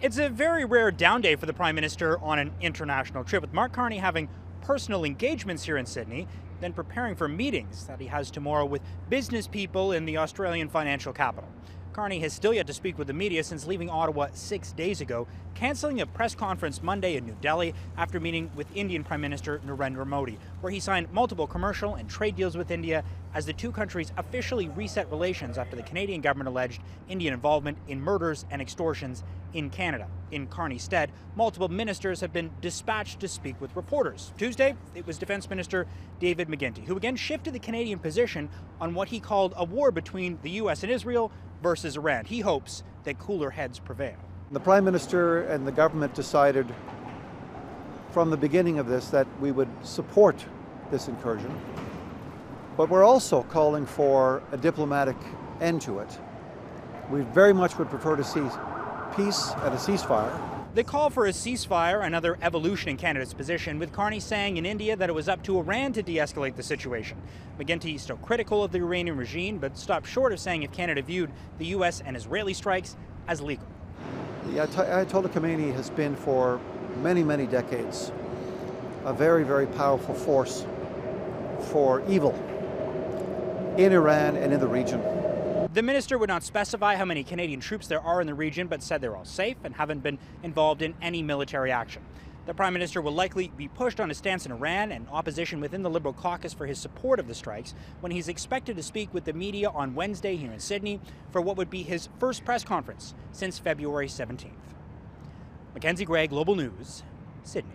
It's a very rare down day for the Prime Minister on an international trip, with Mark Carney having personal engagements here in Sydney, then preparing for meetings that he has tomorrow with business people in the Australian financial capital. Carney has still yet to speak with the media since leaving Ottawa 6 days ago, cancelling a press conference Monday in New Delhi after meeting with Indian Prime Minister Narendra Modi, where he signed multiple commercial and trade deals with India as the two countries officially reset relations after the Canadian government alleged Indian involvement in murders and extortions in Canada. In Carney's stead, multiple ministers have been dispatched to speak with reporters. Tuesday, it was Defence Minister David McGuinty, who again shifted the Canadian position on what he called a war between the U.S. and Israel versus Iran. He hopes that cooler heads prevail. The Prime Minister and the government decided from the beginning of this that we would support this incursion, but we're also calling for a diplomatic end to it. We very much would prefer to see peace and a ceasefire. The call for a ceasefire, another evolution in Canada's position, with Carney saying in India that it was up to Iran to de-escalate the situation. McGuinty is still critical of the Iranian regime, but stopped short of saying if Canada viewed the U.S. and Israeli strikes as legal. The Ayatollah Khomeini has been for many, many decades a very, very powerful force for evil in Iran and in the region. The minister would not specify how many Canadian troops there are in the region, but said they're all safe and haven't been involved in any military action. The Prime Minister will likely be pushed on his stance in Iran and opposition within the Liberal caucus for his support of the strikes when he's expected to speak with the media on Wednesday here in Sydney for what would be his first press conference since February 17th. MacKenzie Gray, Global News, Sydney.